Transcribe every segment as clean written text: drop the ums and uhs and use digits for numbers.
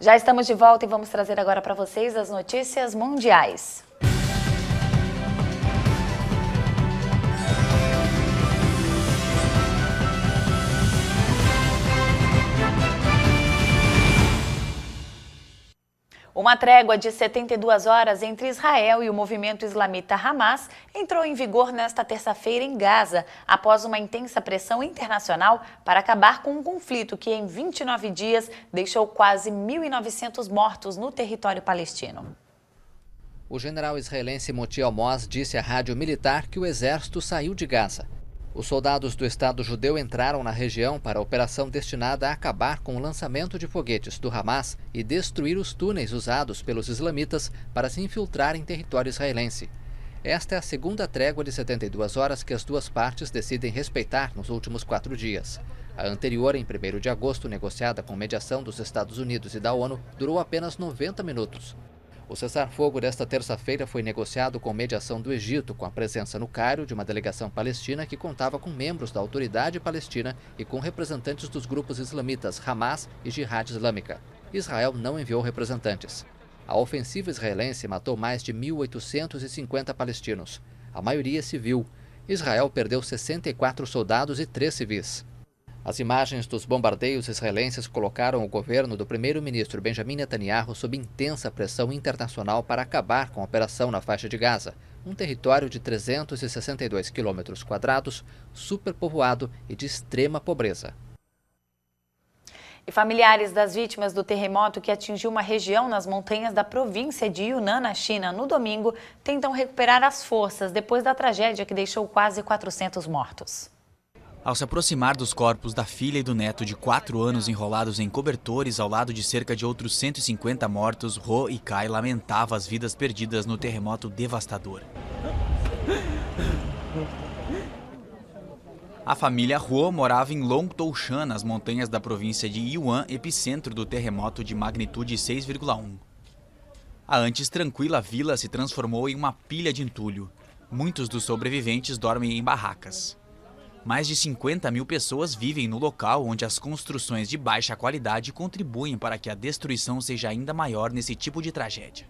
Já estamos de volta e vamos trazer agora para vocês as notícias mundiais. Uma trégua de 72 horas entre Israel e o movimento islamita Hamas entrou em vigor nesta terça-feira em Gaza, após uma intensa pressão internacional para acabar com um conflito que em 29 dias deixou quase 1.900 mortos no território palestino. O general israelense Moti Almoz disse à rádio militar que o exército saiu de Gaza. Os soldados do Estado judeu entraram na região para a operação destinada a acabar com o lançamento de foguetes do Hamas e destruir os túneis usados pelos islamitas para se infiltrar em território israelense. Esta é a segunda trégua de 72 horas que as duas partes decidem respeitar nos últimos 4 dias. A anterior, em 1º de agosto, negociada com mediação dos Estados Unidos e da ONU, durou apenas 90 minutos. O cessar-fogo desta terça-feira foi negociado com mediação do Egito, com a presença no Cairo de uma delegação palestina que contava com membros da Autoridade Palestina e com representantes dos grupos islamitas Hamas e Jihad Islâmica. Israel não enviou representantes. A ofensiva israelense matou mais de 1.850 palestinos, a maioria civil. Israel perdeu 64 soldados e 3 civis. As imagens dos bombardeios israelenses colocaram o governo do primeiro-ministro Benjamin Netanyahu sob intensa pressão internacional para acabar com a operação na faixa de Gaza, um território de 362 quilômetros quadrados, superpovoado e de extrema pobreza. E familiares das vítimas do terremoto que atingiu uma região nas montanhas da província de Yunnan, na China, no domingo, tentam recuperar as forças depois da tragédia que deixou quase 400 mortos. Ao se aproximar dos corpos da filha e do neto de 4 anos enrolados em cobertores ao lado de cerca de outros 150 mortos, Ho e Kai lamentava as vidas perdidas no terremoto devastador. A família Ho morava em Long Toushan, nas montanhas da província de Yuan, epicentro do terremoto de magnitude 6,1. A antes tranquila vila se transformou em uma pilha de entulho. Muitos dos sobreviventes dormem em barracas. Mais de 50 mil pessoas vivem no local, onde as construções de baixa qualidade contribuem para que a destruição seja ainda maior nesse tipo de tragédia.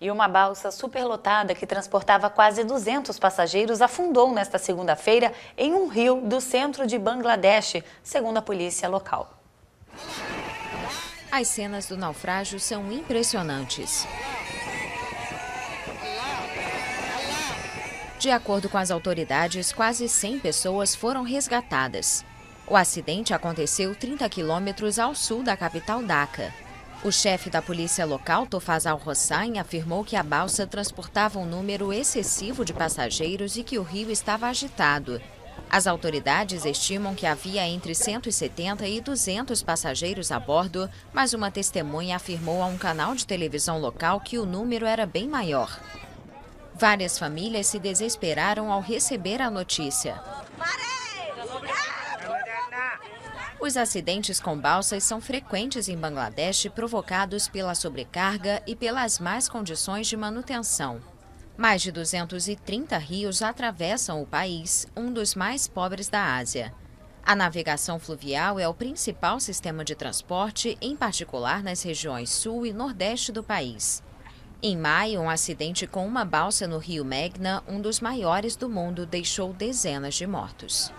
E uma balsa superlotada que transportava quase 200 passageiros afundou nesta segunda-feira em um rio do centro de Bangladesh, segundo a polícia local. As cenas do naufrágio são impressionantes. De acordo com as autoridades, quase 100 pessoas foram resgatadas. O acidente aconteceu 30 quilômetros ao sul da capital Dhaka. O chefe da polícia local, Tofaz Al-Hossain, afirmou que a balsa transportava um número excessivo de passageiros e que o rio estava agitado. As autoridades estimam que havia entre 170 e 200 passageiros a bordo, mas uma testemunha afirmou a um canal de televisão local que o número era bem maior. Várias famílias se desesperaram ao receber a notícia. Os acidentes com balsas são frequentes em Bangladesh, provocados pela sobrecarga e pelas más condições de manutenção. Mais de 230 rios atravessam o país, um dos mais pobres da Ásia. A navegação fluvial é o principal sistema de transporte, em particular nas regiões sul e nordeste do país. Em maio, um acidente com uma balsa no rio Meghna, um dos maiores do mundo, deixou dezenas de mortos.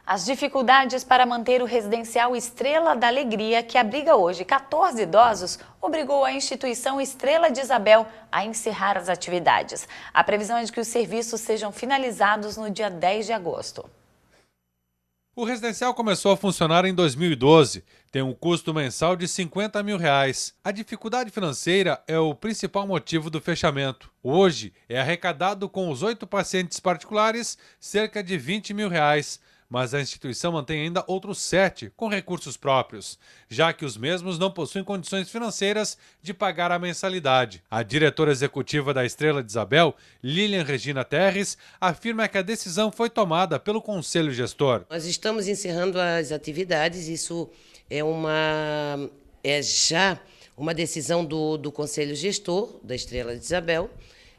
As dificuldades para manter o residencial Estrela da Alegria, que abriga hoje 14 idosos, obrigou a instituição Estrela de Isabel a encerrar as atividades. A previsão é de que os serviços sejam finalizados no dia 10 de agosto. O residencial começou a funcionar em 2012. Tem um custo mensal de R$50 mil. A dificuldade financeira é o principal motivo do fechamento. Hoje é arrecadado com os 8 pacientes particulares cerca de R$20 mil. Mas a instituição mantém ainda outros 7 com recursos próprios, já que os mesmos não possuem condições financeiras de pagar a mensalidade. A diretora executiva da Estrela de Isabel, Lilian Regina Terres, afirma que a decisão foi tomada pelo Conselho Gestor. Nós estamos encerrando as atividades, isso é uma é já uma decisão do Conselho Gestor da Estrela de Isabel,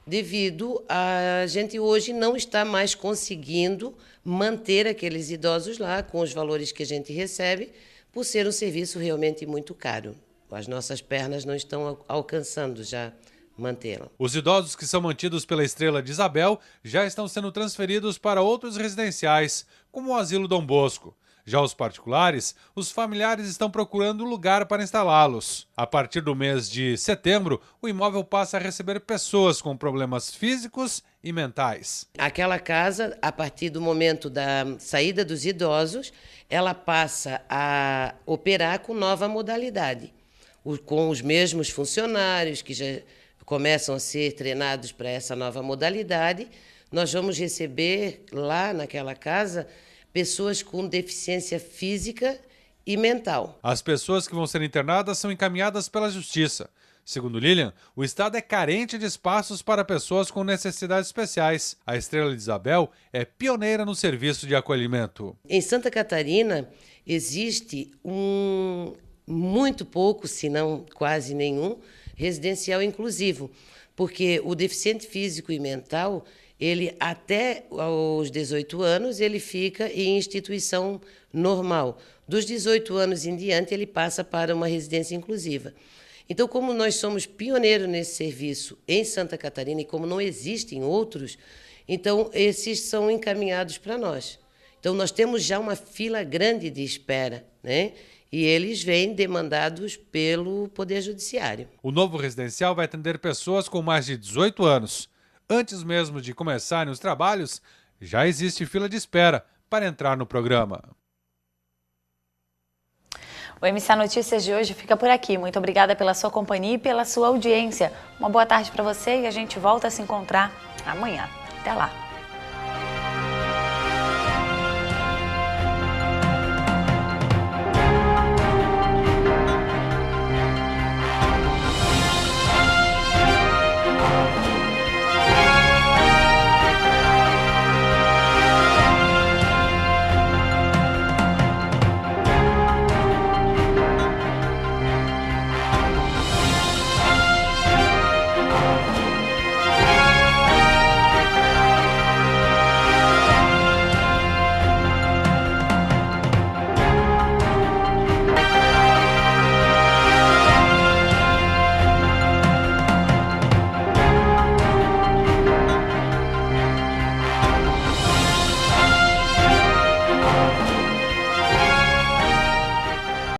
devido a gente hoje não estar mais conseguindo manter aqueles idosos lá com os valores que a gente recebe, por ser um serviço realmente muito caro. As nossas pernas não estão alcançando já mantê-la. Os idosos que são mantidos pela Estrela de Isabel já estão sendo transferidos para outros residenciais, como o Asilo Dom Bosco. Já os particulares, os familiares estão procurando lugar para instalá-los. A partir do mês de setembro, o imóvel passa a receber pessoas com problemas físicos e mentais. Aquela casa, a partir do momento da saída dos idosos, ela passa a operar com nova modalidade, com os mesmos funcionários que já começam a ser treinados para essa nova modalidade. Nós vamos receber lá naquela casa pessoas com deficiência física e mental. As pessoas que vão ser internadas são encaminhadas pela Justiça. Segundo Lilian, o Estado é carente de espaços para pessoas com necessidades especiais. A Estrela de Isabel é pioneira no serviço de acolhimento. Em Santa Catarina, existe muito pouco, se não quase nenhum, residencial inclusivo, porque o deficiente físico e mental, ele até aos 18 anos, ele fica em instituição normal. Dos 18 anos em diante, ele passa para uma residência inclusiva. Então, como nós somos pioneiros nesse serviço em Santa Catarina e como não existem outros, então esses são encaminhados para nós. Então, nós temos já uma fila grande de espera, né? E eles vêm demandados pelo Poder Judiciário. O novo residencial vai atender pessoas com mais de 18 anos. Antes mesmo de começarem os trabalhos, já existe fila de espera para entrar no programa. O MSA Notícias de hoje fica por aqui. Muito obrigada pela sua companhia e pela sua audiência. Uma boa tarde para você e a gente volta a se encontrar amanhã. Até lá!